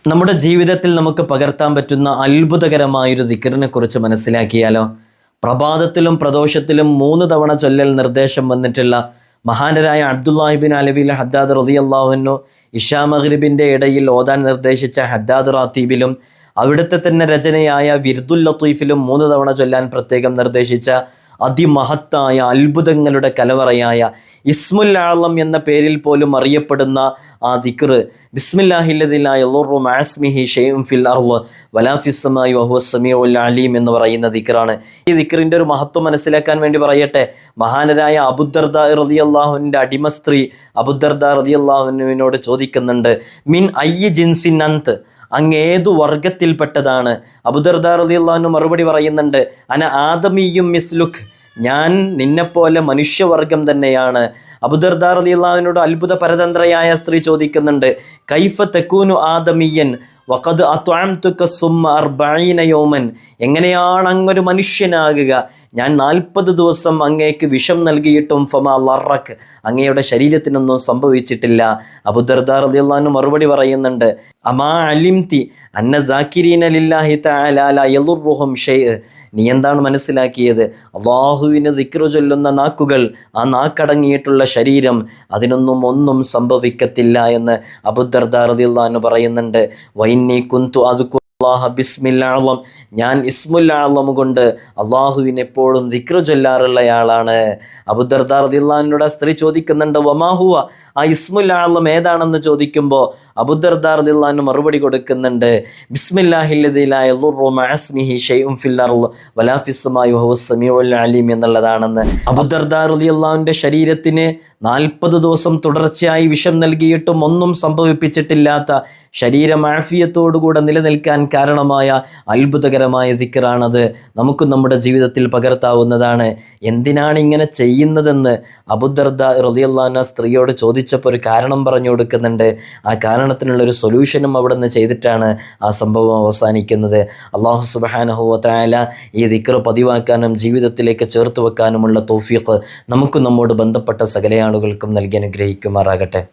നമ്മുടെ ജീവിതത്തിൽ നമുക്ക് പകർത്താൻ പറ്റുന്ന അത്ഭുതകരമായൊരു ദിക്റിനെ കുറിച്ച് മനസ്സിലാക്കിയാലോ? പ്രഭാതത്തിലും പ്രദോഷത്തിലും 3 തവണ ചൊല്ലൽ നിർദ്ദേശം വന്നിട്ടുള്ള മഹാനരായ അബ്ദുല്ലാഹിബിൻ അലവിൽ ഹദ്ദാദ് റളിയല്ലാഹു അൻഹു ഇശാ മഗ്രിബിൻ്റെ ഇടയിൽ ഓതാൻ നിർദ്ദേശിച്ച ഹദ്ദാദ് റാത്തീബിലും അവിടുത്തെ തന്നെ രചനയായ വിർദുൽ ലത്തീഫിലും 3 തവണ ചൊല്ലാൻ പ്രത്യേകം നിർദ്ദേശിച്ച അതിമഹത്തായ അത്ഭുതങ്ങളുടെ കലവറയായ ഇസ്മുൽ ആളം എന്ന പേരിൽ പോലും അറിയപ്പെടുന്ന ആ ദിക്ർ ബിസ്മില്ലാഹില്ലദി ലാ യളുറു മഅ ഇസ്മിഹി ഷൈഉൻ ഫിൽ അർള് വലാ ഫിസ് സമാഇ വഹുവ സമീഉൽ അലീം എന്ന് പറയുന്ന ദിക്റാണ്. ഈ ദിക്റിൻ്റെ ഒരു മഹത്വം മനസ്സിലാക്കാൻ വേണ്ടി പറയട്ടെ. മഹാനരായ അബൂദർദാ റളിയല്ലാഹു അൻഹുവിൻ്റെ അടിമ സ്ത്രീ അബൂദർദാ റളിയല്ലാഹു അൻഹുവിനോട് ചോദിക്കുന്നുണ്ട്, മിൻ അയ്യി ജിൻസിൻ അന്ത്, അങ്ങേതു വർഗത്തിൽപ്പെട്ടതാണ്? അബൂദർദാ റളിയല്ലാഹു അൻഹു മറുപടി പറയുന്നുണ്ട്, അന ആദമിയും മിസ്ലുക്, ഞാൻ നിന്നെപ്പോലെ മനുഷ്യവർഗം തന്നെയാണ്. അബൂദർദാ റളിയല്ലാഹു അൻഹുവിനോട് അത്ഭുത പരതന്ത്രയായ സ്ത്രീ ചോദിക്കുന്നുണ്ട്, കൈഫ തകൂനു ആദമിയൻ വഖദ് അത്അംതുക സുമ്മ 40 യൗമൻ, എങ്ങനെയാണ് അങ്ങൊരു മനുഷ്യനാകുക? ഞാൻ 40 ദിവസം അങ്ങേക്ക് വിഷം നൽകിയിട്ടും ഫമാ ലറക്, അങ്ങയുടെ ശരീരത്തിനൊന്നും സംഭവിച്ചിട്ടില്ല. അബൂദർദാ റളിയല്ലാഹു അൻഹു മറുപടി പറയുന്നുണ്ട്, അമാ അലിംതി അന്ന ദാകിരീന ലില്ലാഹി തആല ലാ യളുറുഹും ഷൈഅ, നീ എന്താണ് മനസ്സിലാക്കിയത്? അല്ലാഹുവിന് ദിക്ർ ചൊല്ലുന്ന നാക്കുകൾ, ആ നാക്കടങ്ങിയിട്ടുള്ള ശരീരം, ഒന്നും സംഭവിക്കത്തില്ല എന്ന് അബൂദർദാ റളിയല്ലാഹു അൻഹു പറയുന്നുണ്ട്. വഇന്നി കുന്തു അദ്കുറു ബിസ്മിൽ അഅ്ളം, ഞാൻ ഇസ്മുൽ അഅ്ളം കൊണ്ട് അള്ളാഹുവിനെ എപ്പോഴും ദിക്ർ ചൊല്ലാറുള്ളയാളാണ്. അബൂദർദാ റളിയല്ലാഹു അൻഹുവിനോട് സ്ത്രീ ചോദിക്കുന്നുണ്ട്, വമാ ഹുവ, ആ ഇസ്മുൽ അഅ്ളം ഏതാണെന്ന് ചോദിക്കുമ്പോൾ അബൂദർദാ റളിയല്ലാഹു അൻഹു മറുപടി കൊടുക്കുന്നുണ്ട്, ബിസ്മില്ലാഹില്ലദി ലാ യളുറു മഅ ഇസ്മിഹി ഷൈഉൻ ഫിൽ അർള് വലാ ഫിസ് സമാഇ വഹുവ സമീഉൽ അലീം എന്നുള്ളതാണെന്ന്. അബൂദർദാ റളിയല്ലാഹു അൻഹുവിൻ്റെ ശരീരത്തിന് 40 ദിവസം തുടർച്ചയായി വിഷം നൽകിയിട്ടും ഒന്നും സംഭവിപ്പിച്ചിട്ടില്ലാത്ത ശരീരം ആഫിയത്തോടുകൂടെ നിലനിൽക്കാൻ കാരണമായ അത്ഭുതകരമായ ദിക്റാണത്. നമുക്ക് നമ്മുടെ ജീവിതത്തിൽ പകർത്താവുന്നതാണ്. എന്തിനാണ് ഇങ്ങനെ ചെയ്യുന്നതെന്ന് അബൂദർദാ റളിയല്ലാഹു അൻഹു സ്ത്രീയോട് ചോദിച്ചപ്പോൾ ഒരു കാരണം പറഞ്ഞു കൊടുക്കുന്നുണ്ട്. ആ കാരണത്തിനുള്ളൊരു സൊല്യൂഷനും അവിടെ നിന്ന് ചെയ്തിട്ടാണ് ആ സംഭവം അവസാനിക്കുന്നത്. അല്ലാഹു സുബ്ഹാനഹു വ തആല ഈ ദിക്ർ പതിവാക്കാനും ജീവിതത്തിലേക്ക് ചേർത്ത് വെക്കാനുമുള്ള തൗഫീഖ് നമുക്ക് നമ്മോട് ബന്ധപ്പെട്ട സകല ആളുകൾക്കും നൽകി അനുഗ്രഹിക്കുമാറാകട്ടെ.